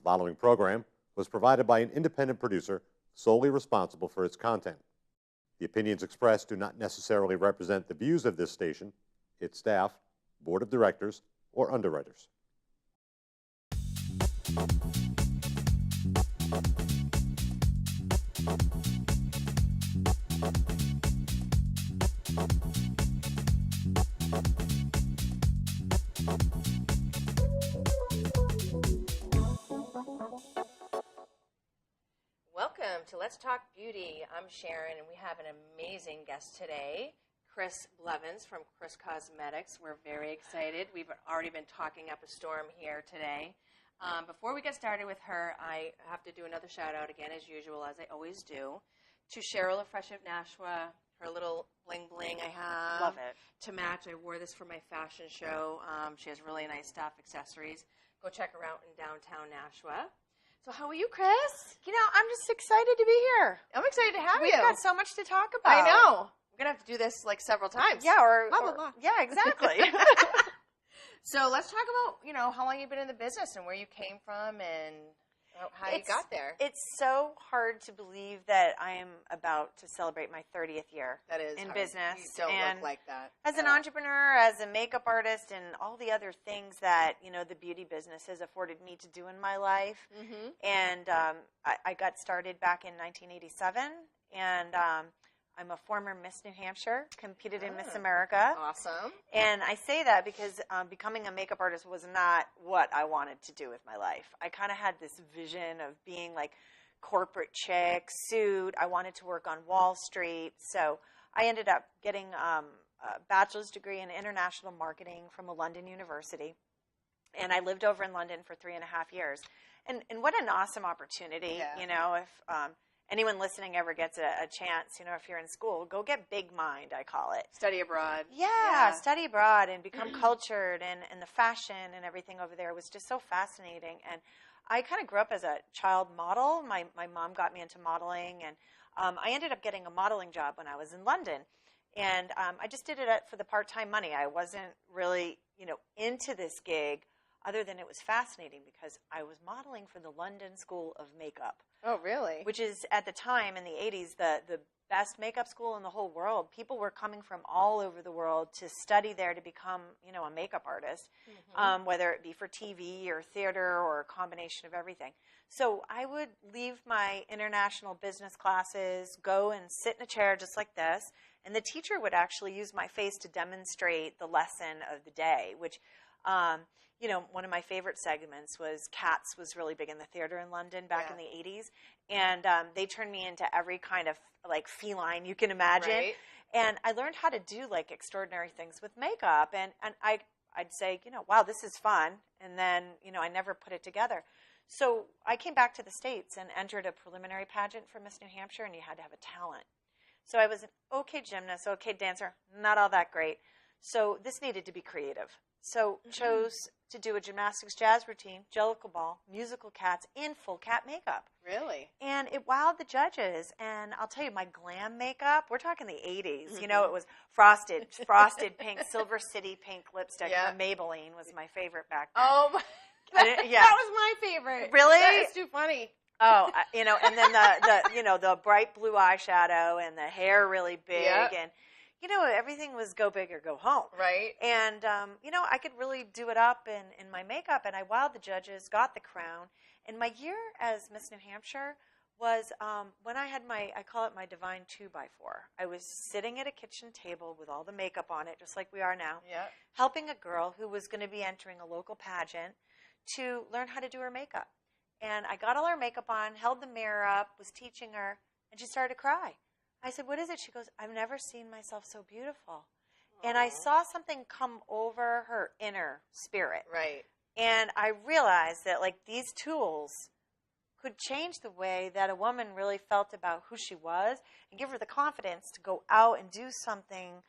following program was provided by an independent producer solely responsible for its content. The opinions expressed do not necessarily represent the views of this station, its staff, board of directors, or underwriters. Welcome to Let's Talk Beauty. I'm Sharon, and we have an amazing guest today, Kris Blevens from Kris Cosmetics. We're very excited. We've already been talking up a storm here today. Before we get started with her, I have to do another shout out again, as usual, as I always do, to Cheryl Fresh of Nashua, her little bling bling I have. Love it. To match, I wore this for my fashion show. She has really nice stuff, accessories. Go check her out in downtown Nashua. So how are you, Kris? You know, I'm just excited to be here. I'm excited to have you. We've got so much to talk about. I know. We're going to have to do this like several times. Yeah, or blah, blah, blah. Yeah, exactly. So let's talk about, how long you've been in the business and where you came from and how you got there. It's so hard to believe that I am about to celebrate my 30th year in hard. business. You don't and look like that. As an entrepreneur, as a makeup artist, and all the other things that, the beauty business has afforded me to do in my life. Mm-hmm. And I got started back in 1987, and I'm a former Miss New Hampshire, competed in Miss America. Awesome. And I say that because becoming a makeup artist was not what I wanted to do with my life. I kind of had this vision of being like corporate chick, suit. I wanted to work on Wall Street. So I ended up getting a bachelor's degree in international marketing from a London university. And I lived over in London for 3.5 years. And what an awesome opportunity, if anyone listening ever gets a chance, if you're in school, go get Big Mind, I call it. Study abroad. Yeah, study abroad and become cultured, and the fashion and everything over there was just so fascinating. And I kind of grew up as a child model. My mom got me into modeling, and I ended up getting a modeling job when I was in London. And I just did it for the part-time money. I wasn't really, into this gig other than it was fascinating because I was modeling for the London School of Makeup. Oh, really? Which is, at the time, in the 80s, the best makeup school in the whole world. People were coming from all over the world to study there to become, a makeup artist, whether it be for TV or theater or a combination of everything. So I would leave my international business classes, go and sit in a chair just like this, and the teacher would actually use my face to demonstrate the lesson of the day, which one of my favorite segments was Cats was really big in the theater in London back in the 80s. And they turned me into every kind of like feline you can imagine. Right. And I learned how to do like extraordinary things with makeup. And I'd say, wow, this is fun. And then, I never put it together. So I came back to the States and entered a preliminary pageant for Miss New Hampshire, and you had to have a talent. So I was an okay gymnast, okay dancer, not all that great. So this needed to be creative. So chose to do a gymnastics jazz routine, Jellicle Ball, musical Cats, in full cat makeup. Really? And it wowed the judges. And I'll tell you, my glam makeup, we're talking the 80s. It was frosted pink, Silver City pink lipstick from Maybelline was my favorite back then. Oh, my. That was my favorite. Really? That is too funny. Oh, and then the bright blue eyeshadow and the hair really big and everything was go big or go home. Right. And, I could really do it up in my makeup, and I wowed the judges, got the crown. And my year as Miss New Hampshire was when I had I call it my divine 2x4. I was sitting at a kitchen table with all the makeup on it, just like we are now, helping a girl who was going to be entering a local pageant to learn how to do her makeup. And I got all her makeup on, held the mirror up, was teaching her, and she started to cry. I said, "What is it?" She goes, "I've never seen myself so beautiful." Aww. And I saw something come over her inner spirit. Right. And I realized that, like, these tools could change the way that a woman really felt about who she was and give her the confidence to go out and do something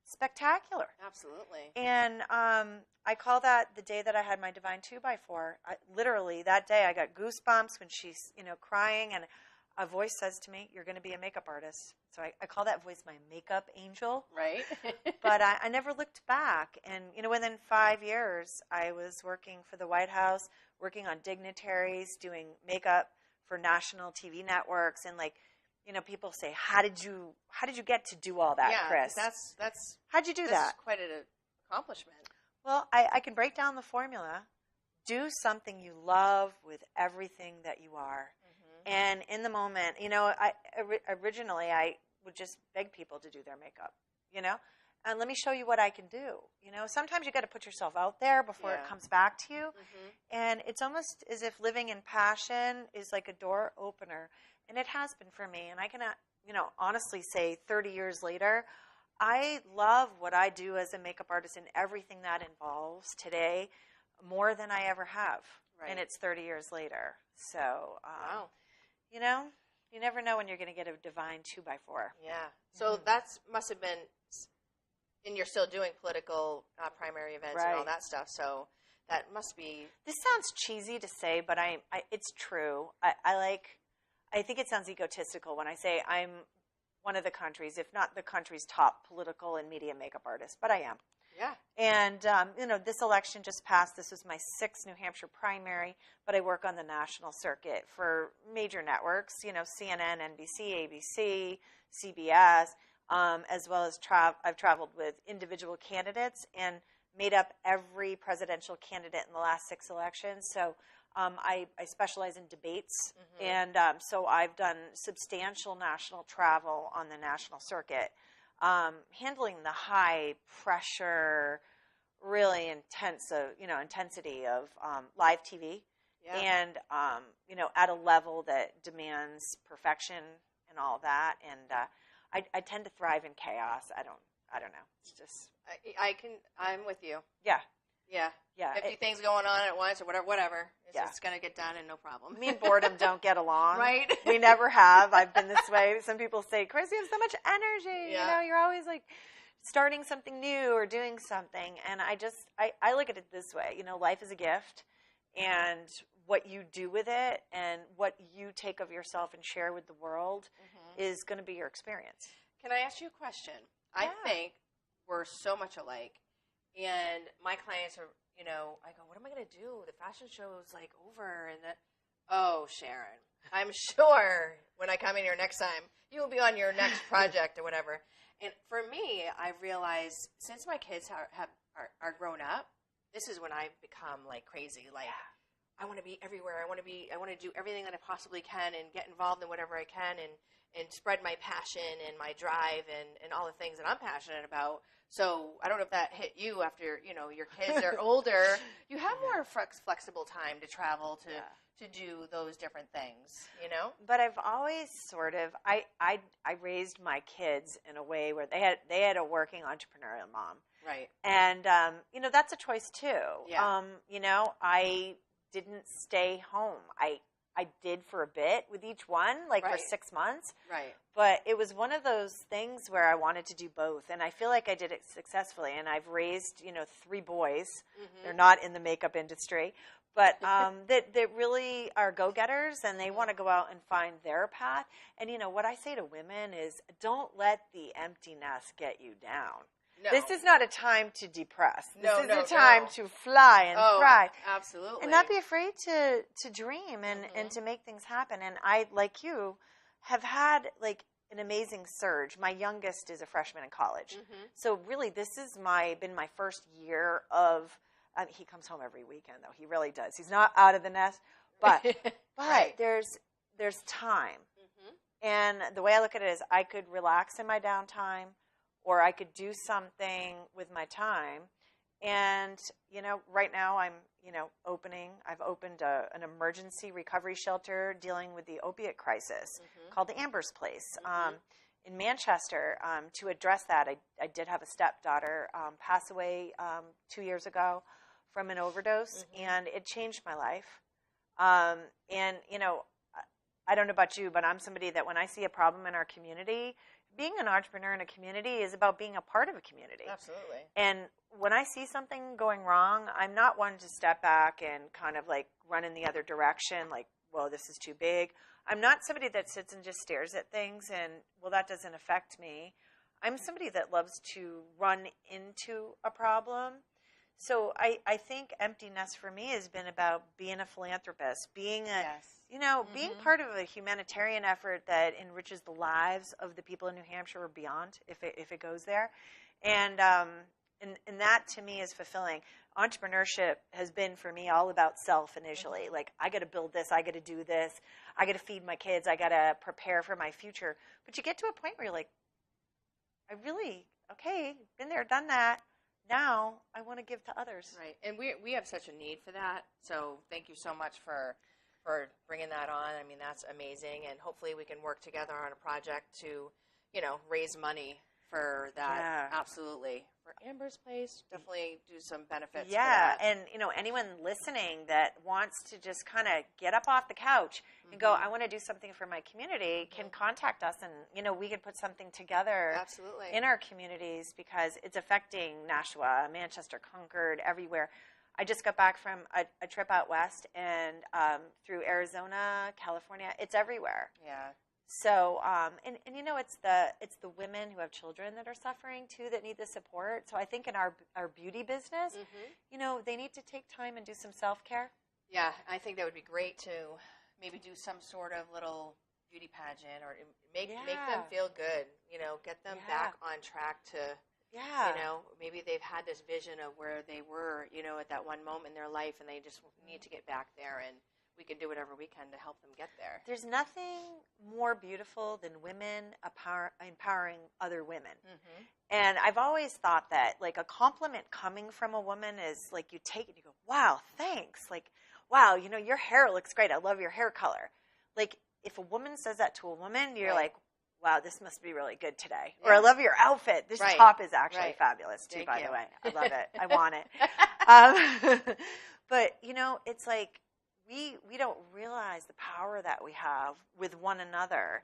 spectacular. Absolutely. And I call that the day that I had my divine 2x4. Literally, that day I got goosebumps when she's, crying, and a voice says to me, "You're going to be a makeup artist." So I call that voice my makeup angel. Right. But I never looked back. And, within 5 years, I was working for the White House, working on dignitaries, doing makeup for national TV networks, and people say, how did you get to do all that, Yeah, Kris? that's How'd you do that? Quite an accomplishment. Well, I can break down the formula. Do something you love with everything that you are. And in the moment, originally I would just beg people to do their makeup, and let me show you what I can do. Sometimes you got to put yourself out there before it comes back to you. And it's almost as if living in passion is like a door opener. And it has been for me. And I can, honestly say 30 years later, I love what I do as a makeup artist and everything that involves today more than I ever have. Right. And it's 30 years later. So, wow. You never know when you're going to get a divine 2x4. Yeah. So that must have been, and you're still doing political primary events and all that stuff. So that must be. This sounds cheesy to say, but it's true. I think it sounds egotistical when I say I'm one of the country's, if not the country's top political and media makeup artist, but I am. Yeah. And, this election just passed. This was my 6th New Hampshire primary, but I work on the national circuit for major networks, CNN, NBC, ABC, CBS, as well as I've traveled with individual candidates and made up every presidential candidate in the last 6 elections. So I specialize in debates, and so I've done substantial national travel on the national circuit. Handling the high pressure, really intensity of live TV, and at a level that demands perfection and all that. And I tend to thrive in chaos. I don't know. It's just I'm with you. Yeah. Yeah. 50 things going on at once or whatever. It's going to get done and no problem. Me and boredom don't get along. Right. We never have. I've been this way. Some people say, Kris, you have so much energy. Yeah. You're always starting something new or doing something. And I look at it this way. Life is a gift. And what you do with it and what you take of yourself and share with the world is going to be your experience. Can I ask you a question? I think we're so much alike. And my clients are, I go, what am I going to do? The fashion show is over. And Sharon, I'm sure when I come in here next time, you will be on your next project or whatever. And for me, I realized since my kids are grown up, this is when I've become crazy. I want to be everywhere. I want to do everything that I possibly can and get involved in whatever I can and spread my passion and my drive and all the things that I'm passionate about. So I don't know if that hit you after, your kids are older. You have more flexible time to travel to do those different things, But I've always I raised my kids in a way where they had a working entrepreneurial mom. Right. And, that's a choice too. Yeah. I didn't stay home. I did for a bit with each one, for 6 months. Right. But it was one of those things where I wanted to do both. And I feel like I did it successfully. And I've raised, 3 boys. They're not in the makeup industry. But that really are go-getters, and they want to go out and find their path. And, what I say to women is don't let the empty nest get you down. No. This is not a time to depress. This is a time to fly and thrive. Absolutely. And not be afraid to dream and to make things happen. And I, like you, have had an amazing surge. My youngest is a freshman in college. So really this is been my first year of, he comes home every weekend though. He really does. He's not out of the nest, but right. there's time. And the way I look at it is I could relax in my downtime, or I could do something with my time. And, right now I'm, I've opened an emergency recovery shelter dealing with the opiate crisis called the Amber's Place in Manchester. To address that, I did have a stepdaughter pass away 2 years ago from an overdose, and it changed my life. And, I don't know about you, but I'm somebody that when I see a problem in our community, being an entrepreneur in a community is about being a part of a community. Absolutely. And when I see something going wrong, I'm not one to step back and kind of run in the other direction, well, this is too big. I'm not somebody that sits and just stares at things and, well, that doesn't affect me. I'm somebody that loves to run into a problem, So I think empty nest for me has been about being a philanthropist, being a, Yes. being part of a humanitarian effort that enriches the lives of the people in New Hampshire or beyond, if it goes there. And that to me is fulfilling. Entrepreneurship has been for me all about self initially. Like, I got to build this, I got to do this, I got to feed my kids, I got to prepare for my future. But you get to a point where you're like, been there, done that. Now I want to give to others. Right, and we have such a need for that. So thank you so much for bringing that on. I mean, that's amazing, and hopefully we can work together on a project to, raise money for that. Yeah. Absolutely. For Amber's Place, definitely do some benefits. Yeah, for that. and anyone listening that wants to just kind of get up off the couch and go, I want to do something for my community, can contact us, and we can put something together. Absolutely. In our communities, because it's affecting Nashua, Manchester, Concord, everywhere. I just got back from a trip out west, and through Arizona, California. It's everywhere. Yeah. So, and it's the women who have children that are suffering too, that need the support. So I think in our beauty business, they need to take time and do some self-care. Yeah, I think that would be great to maybe do some sort of little beauty pageant, or make them feel good, get them back on track to, maybe they've had this vision of where they were, at that one moment in their life, and they just need to get back there, and we can do whatever we can to help them get there. There's nothing more beautiful than women empowering other women. And I've always thought that, like, a compliment coming from a woman is like, you take it, you go, wow, thanks. Like, wow, your hair looks great. I love your hair color. Like, if a woman says that to a woman, you're like, wow, this must be really good today. Yeah. Or I love your outfit. This top is actually fabulous too, by the way. I love it. I want it. But, it's like, we don't realize the power that we have with one another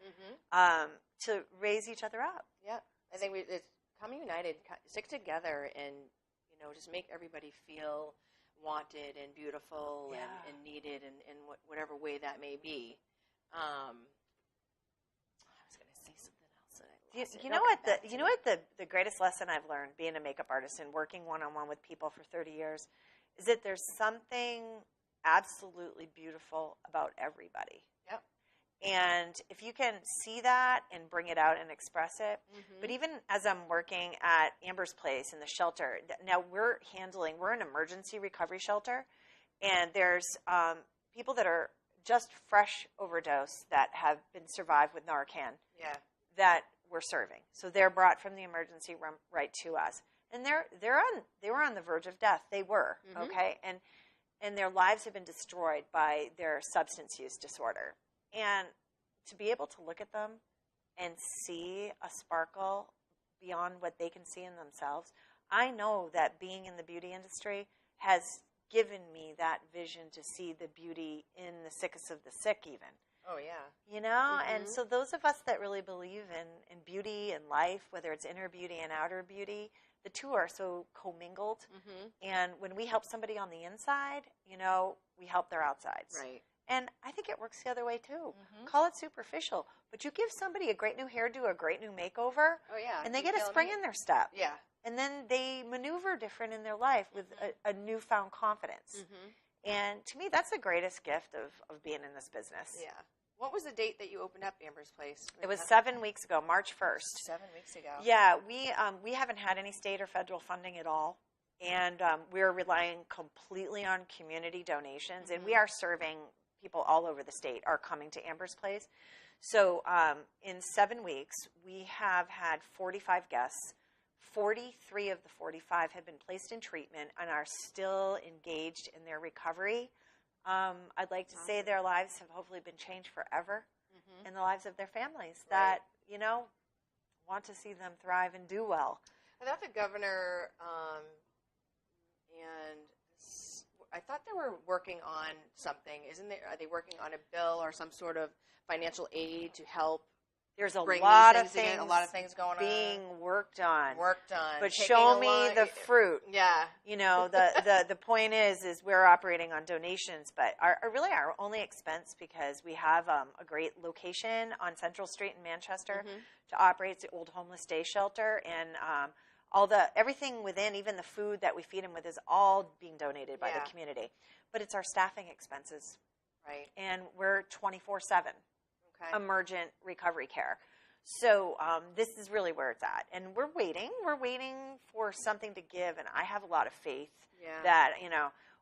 to raise each other up. Yeah. I think it's come united, stick together, and, just make everybody feel wanted and beautiful and needed in whatever way that may be. I was going to say something else. That I lost You know what the greatest lesson I've learned being a makeup artist and working one-on-one with people for 30 years is that there's something absolutely beautiful about everybody. Yep. And if you can see that and bring it out and express it, but even as I'm working at Amber's Place in the shelter, now we're an emergency recovery shelter, and there's people that are just fresh overdose that have been survived with Narcan that we're serving. So they're brought from the emergency room right to us. And they were on the verge of death. They were, okay? And their lives have been destroyed by their substance use disorder. And to be able to look at them and see a sparkle beyond what they can see in themselves, I know that being in the beauty industry has given me that vision to see the beauty in the sickest of the sick even. Oh, yeah. And so those of us that really believe in beauty and life, whether it's inner beauty and outer beauty, the two are so commingled. And when we help somebody on the inside, we help their outsides. Right. And I think it works the other way too. Call it superficial, but you give somebody a great new hairdo, a great new makeover. Oh, yeah. And they get a spring in their step. Yeah. And then they maneuver different in their life with a newfound confidence. And to me, that's the greatest gift of being in this business. Yeah. What was the date that you opened up Amber's Place? It was 7 weeks ago, March 1st. 7 weeks ago. Yeah, we haven't had any state or federal funding at all. And we're relying completely on community donations. And we are serving people all over the state are coming to Amber's Place. So in 7 weeks, we have had 45 guests. 43 of the 45 have been placed in treatment and are still engaged in their recovery. I'd like to say their lives have hopefully been changed forever in the lives of their families that, want to see them thrive and do well. I thought the governor I thought they were working on something. Are they working on a bill or some sort of financial aid to help? There's a lot of things going being worked on. But Taking show me the fruit. Yeah. The point is we're operating on donations, but our only expense, because we have a great location on Central Street in Manchester to operate. It's the old homeless day shelter, and everything within, even the food that we feed them with, is all being donated by the community. But it's our staffing expenses. Right. And we're 24/7 Okay. emergent recovery care. So this is really where it's at. And we're waiting. We're waiting for something to give. And I have a lot of faith that,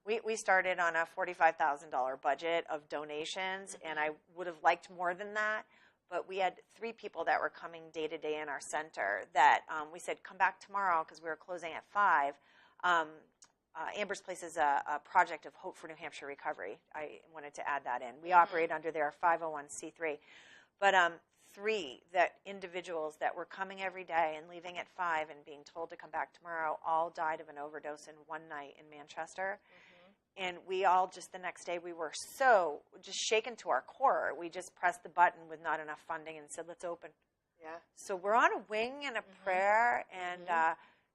we started on a $45,000 budget of donations, and I would have liked more than that. But we had 3 people that were coming day to day in our center that we said, come back tomorrow, because we were closing at 5. Amber's Place is a project of Hope for New Hampshire Recovery. I wanted to add that in. We operate under their 501c3. But 3 individuals that were coming every day and leaving at 5 and being told to come back tomorrow all died of an overdose in one night in Manchester. And we all just the next day, we were so just shaken to our core. We just pressed the button with not enough funding and said, let's open. Yeah. So we're on a wing and a prayer, and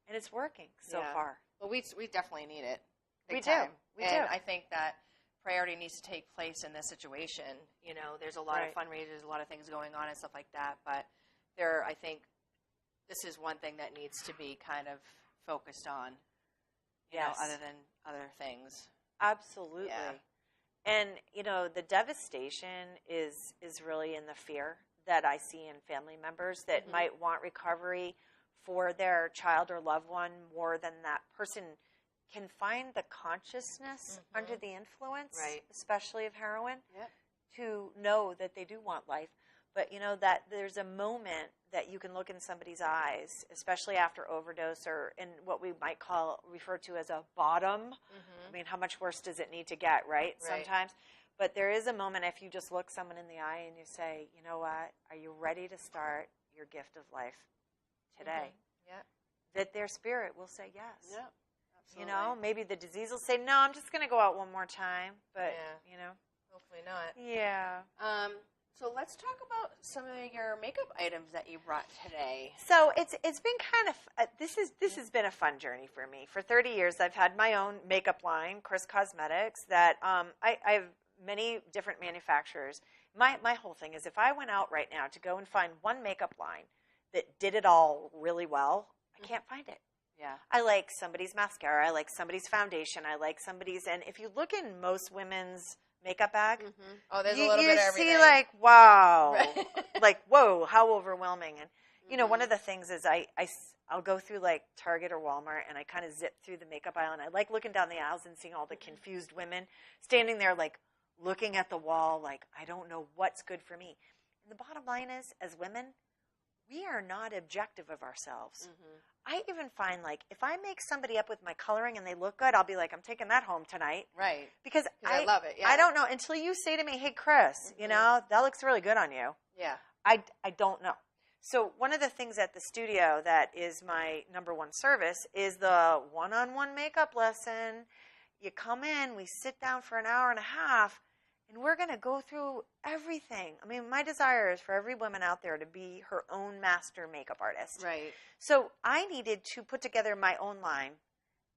it's working so far. Well, we definitely need it. We Big time. do. And I think that priority needs to take place in this situation. There's a lot of fundraisers, a lot of things going on and stuff like that. But I think this is one thing that needs to be kind of focused on, other than other things. Absolutely. Yeah. And, the devastation is really in the fear that I see in family members that might want recovery for their child or loved one more than that person can find the consciousness under the influence, especially of heroin, to know that they do want life. But, that there's a moment that you can look in somebody's eyes, especially after overdose or in what we might refer to as a bottom. I mean, how much worse does it need to get, right? Sometimes. But there is a moment if you just look someone in the eye and you say, you know what, are you ready to start your gift of life today? That their spirit will say yes. Yeah, absolutely. Maybe the disease will say, no, I'm just going to go out one more time. But, hopefully not. Yeah. So let's talk about some of your makeup items that you brought today. So it's been kind of this has been a fun journey for me. For 30 years, I've had my own makeup line, Kris Cosmetics, that I have many different manufacturers. My whole thing is if I went out right now to go and find one makeup line that did it all really well, I can't find it. Yeah. I like somebody's mascara. I like somebody's foundation. I like somebody's, and if you look in most women's makeup bag, oh, there's a little bit of everything. You see, like, wow, like, whoa, how overwhelming. And one of the things is I'll go through like Target or Walmart, and I kind of zip through the makeup aisle, and I like looking down the aisles and seeing all the confused women standing there, like looking at the wall, like, I don't know what's good for me. And the bottom line is, as women, we are not objective of ourselves. I even find, like, if I make somebody up with my coloring and they look good, I'll be like, I'm taking that home tonight. Right. Because I love it, I don't know, until you say to me, hey, Kris, that looks really good on you. Yeah. I don't know. So one of the things at the studio that is my number one service is the one-on-one makeup lesson. You come in, we sit down for an hour and a half, and we're going to go through everything. I mean, my desire is for every woman out there to be her own master makeup artist. Right. So I needed to put together my own line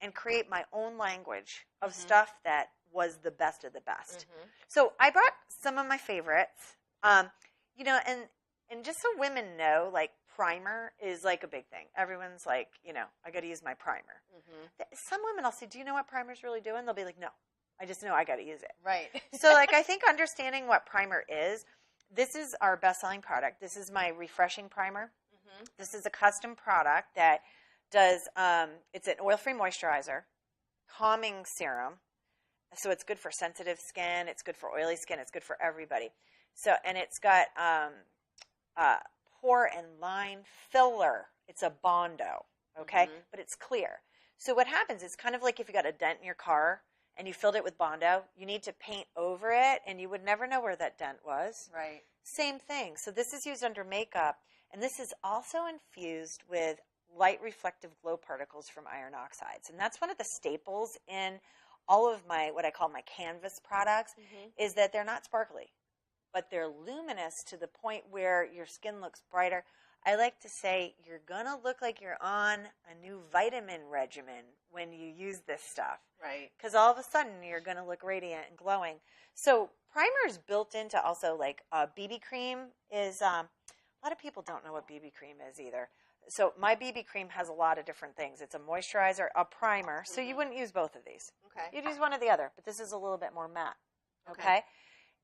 and create my own language of stuff that was the best of the best. So I brought some of my favorites, and just so women know, like, primer is like a big thing. Everyone's like, I got to use my primer. Some women, I'll say, do you know what primer's really doing? They'll be like, no. I just know I got to use it. Right. So, like, I think understanding what primer is, this is our best-selling product. This is my refreshing primer. This is a custom product that does, it's an oil-free moisturizer, calming serum. So it's good for sensitive skin. It's good for oily skin. It's good for everybody. So, and it's got pore and line filler. It's a Bondo, okay? But it's clear. So what happens is kind of like if you got a dent in your car, and you filled it with Bondo, you need to paint over it, and you would never know where that dent was. Right. Same thing. So this is used under makeup, and this is also infused with light reflective glow particles from iron oxides. And that's one of the staples in all of my, what I call my canvas products, is that they're not sparkly, but they're luminous to the point where your skin looks brighter. I like to say you're going to look like you're on a new vitamin regimen when you use this stuff. Right. Because all of a sudden you're going to look radiant and glowing. So primer is built into also, like BB cream is, a lot of people don't know what BB cream is either. So my BB cream has a lot of different things. It's a moisturizer, a primer. So you wouldn't use both of these. Okay. You'd use one or the other, but this is a little bit more matte. Okay. Okay?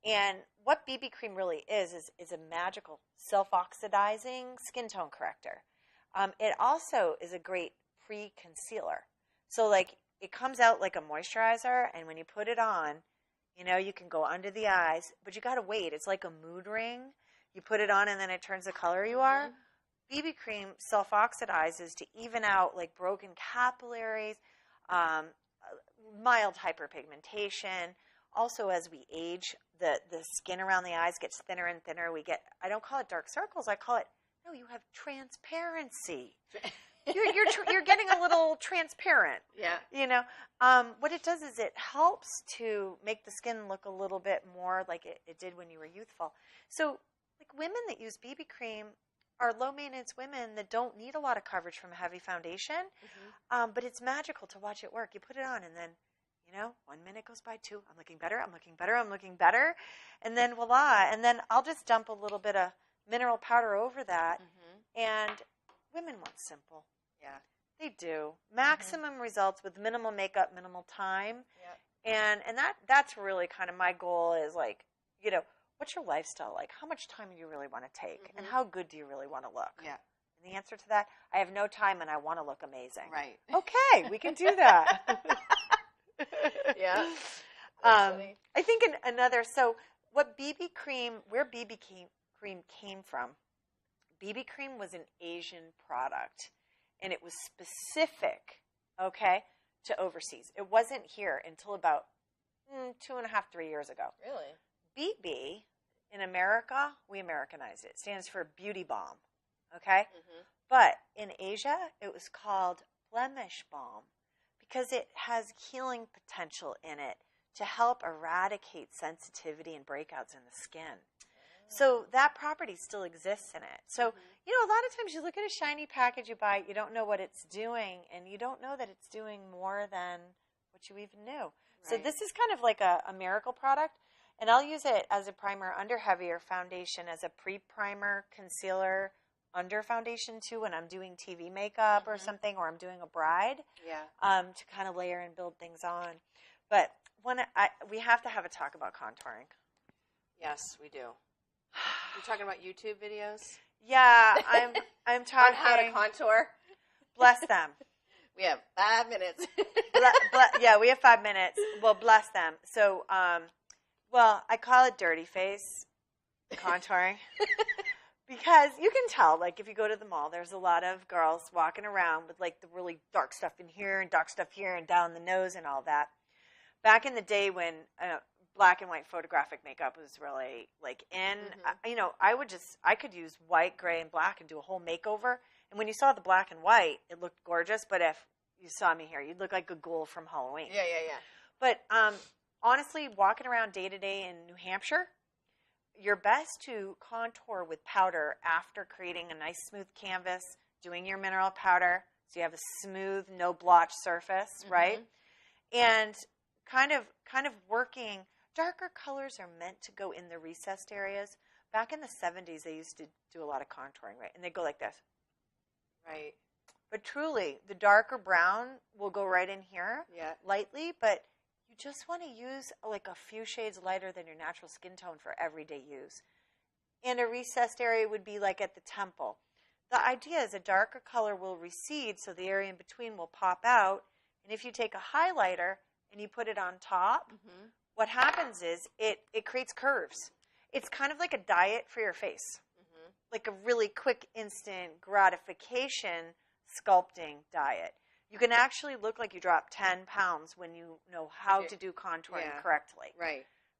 And what BB cream really is a magical self-oxidizing skin tone corrector. It also is a great pre-concealer. So like it comes out like a moisturizer, and when you put it on, you know, you can go under the eyes, but you got to wait. It's like a mood ring. You put it on and then it turns the color you are. BB cream self-oxidizes to even out like broken capillaries, mild hyperpigmentation. Also, as we age, the skin around the eyes gets thinner and thinner. We get, I don't call it dark circles. I call it, no, you have transparency. You're getting a little transparent. Yeah. You know, what it does is it helps to make the skin look a little bit more like it did when you were youthful. So, like women that use BB cream are low maintenance women that don't need a lot of coverage from a heavy foundation. But it's magical to watch it work. You put it on and then, you know, 1 minute goes by, 2, I'm looking better, I'm looking better, I'm looking better. And then voila. And then I'll just dump a little bit of mineral powder over that. And women want simple. Yeah. They do. Maximum results with minimal makeup, minimal time. Yep. And that's really kind of my goal is like, you know, what's your lifestyle like? How much time do you really want to take? And how good do you really want to look? Yeah. And the answer to that, I have no time and I want to look amazing. Right. Okay, we can do that. Yeah. I think so what where BB cream came from, BB cream was an Asian product, and it was specific, okay, to overseas. It wasn't here until about 2.5, 3 years ago. Really? BB, in America, we Americanized it. It stands for beauty balm, okay? But in Asia, it was called blemish balm because it has healing potential in it to help eradicate sensitivity and breakouts in the skin. So that property still exists in it. So, you know, a lot of times you look at a shiny package you buy, you don't know what it's doing, and you don't know that it's doing more than what you even knew. Right. So this is kind of like a miracle product, and I'll use it as a primer under heavier foundation, as a pre-primer concealer under foundation too when I'm doing TV makeup or something, or I'm doing a bride. Yeah. To kind of layer and build things on. But we have to have a talk about contouring. Yes, we do. You're talking about YouTube videos? Yeah, I'm talking on how to contour. Bless them. We have 5 minutes. Yeah, we have 5 minutes. Well, bless them. So, I call it dirty face contouring because you can tell, like, if you go to the mall, there's a lot of girls walking around with, like, the really dark stuff in here and dark stuff here and down the nose and all that. Back in the day when black and white photographic makeup was really like in, you know, I could use white, gray, and black and do a whole makeover. And when you saw the black and white, it looked gorgeous. But if you saw me here, you'd look like a ghoul from Halloween. Yeah. But honestly, walking around day to day in New Hampshire, you're best to contour with powder after creating a nice smooth canvas, doing your mineral powder so you have a smooth, no blotch surface, right? And kind of working. Darker colors are meant to go in the recessed areas. Back in the 70s, they used to do a lot of contouring, right? And they go like this. Right. But truly, the darker brown will go right in here lightly, but you just want to use like a few shades lighter than your natural skin tone for everyday use. And a recessed area would be like at the temple. The idea is a darker color will recede, so the area in between will pop out. And if you take a highlighter and you put it on top, what happens is it creates curves. It's kind of like a diet for your face, like a really quick, instant gratification sculpting diet. You can actually look like you dropped 10 pounds when you know how to do contouring correctly.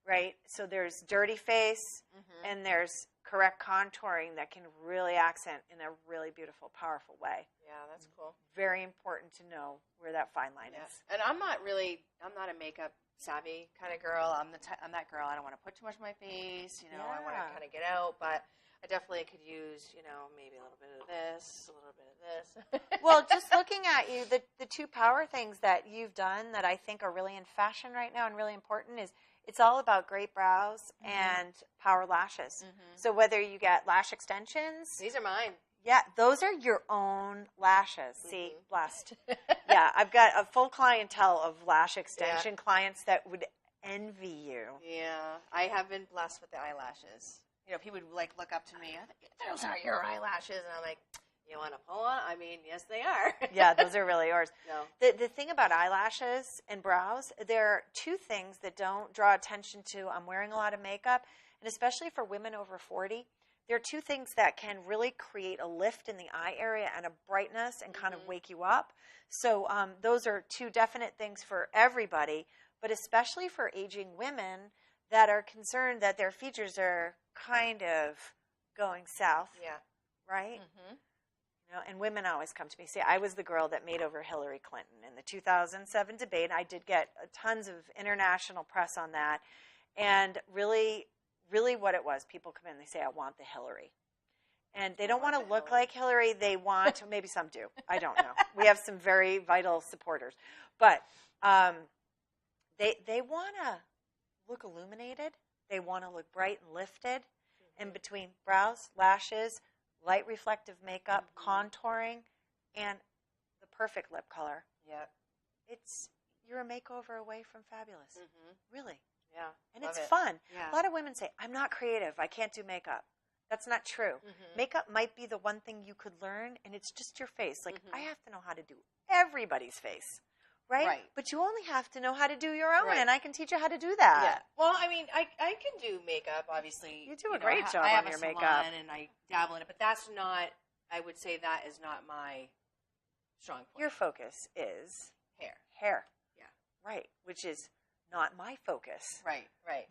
Right? So there's dirty face, and there's correct contouring that can really accent in a really beautiful, powerful way. Yeah, that's cool. Very important to know where that fine line is. And I'm not a makeup savvy kind of girl. I'm that girl. I don't want to put too much on my face. You know, I want to kind of get out, but I definitely could use, you know, maybe a little bit of this, a little bit of this. Well, just looking at you, the two power things that you've done that I think are really in fashion right now and really important is it's all about great brows and power lashes. So whether you get lash extensions. These are mine. Yeah, those are your own lashes. See, Mhm. blessed. Yeah, I've got a full clientele of lash extension Yeah. clients that would envy you. Yeah, I have been blessed with the eyelashes. You know, people would like look up to me. Those are your eyelashes, and I'm like, you want to pull on? I mean, yes, they are. Yeah, those are really yours. No. The thing about eyelashes and brows, there are two things that don't draw attention to. I'm wearing a lot of makeup, and especially for women over 40, there are two things that can really create a lift in the eye area and a brightness and kind of wake you up. So those are two definite things for everybody, but especially for aging women that are concerned that their features are kind of going south, Yeah. right? Mm-hmm. You know, and women always come to me, say, I was the girl that made over Hillary Clinton in the 2007 debate. I did get tons of international press on that. And really what it was, people come in, they say, I want the Hillary. And they don't want to look like Hillary. They want, maybe some do. I don't know. We have some very vital supporters. But they want to look illuminated. They want to look bright and lifted. In between brows, lashes, light reflective makeup, contouring, and the perfect lip color. Yeah. You're a makeover away from fabulous. Really. Yeah. And Love it's it. fun. Yeah. A lot of women say, I'm not creative. I can't do makeup. That's not true. Makeup might be the one thing you could learn, and it's just your face. Like, I have to know how to do everybody's face. Right? But you only have to know how to do your own, Right. and I can teach you how to do that. Yeah. Well, I mean, I can do makeup, obviously. You do a great job I have on your a salon makeup. and I dabble in it, but that's not, I would say that is not my strong point. Your focus is hair. Yeah. Right, which is not my focus. Right.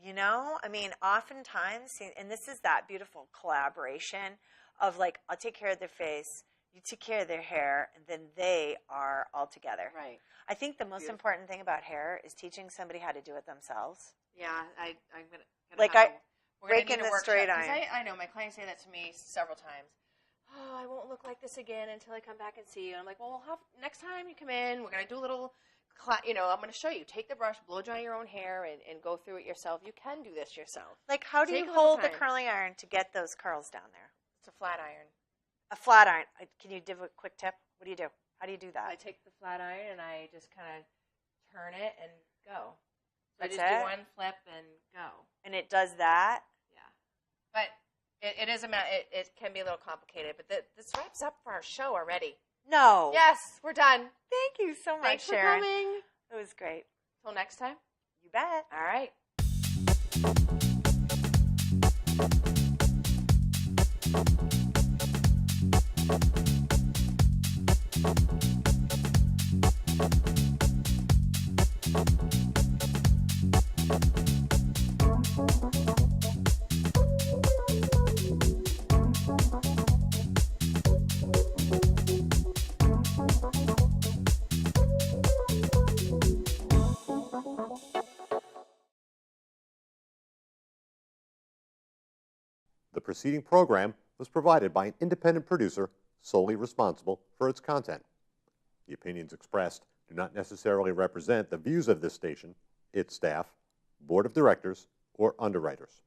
You know, I mean, oftentimes, and this is that beautiful collaboration of like, I'll take care of their face, you take care of their hair, and then they are all together. Right. I think the most important thing about hair is teaching somebody how to do it themselves. Yeah, I'm gonna Like we're gonna break need in a the workshop, straight 'cause iron. I know my clients say that to me several times. Oh, I won't look like this again until I come back and see you. And I'm like, well, next time you come in, we're gonna do a little. I'm going to show you. Take the brush, blow dry your own hair, and go through it yourself. You can do this yourself. Like, how do Take you a little hold the time. curling iron to get those curls down there? It's a flat iron. A flat iron. Can you give a quick tip? What do you do? How do you do I that? take the flat iron and I just kind of turn it and go. So I That's just do it? one flip and go. And it does that? Yeah. But it is it can be a little complicated. But this wraps up for our show already. No. Yes, we're done. Thank you so much, Thanks for Sharon. coming. It was great. Till next time. You bet. All right. The preceding program was provided by an independent producer solely responsible for its content. The opinions expressed do not necessarily represent the views of this station, its staff, board of directors, or underwriters.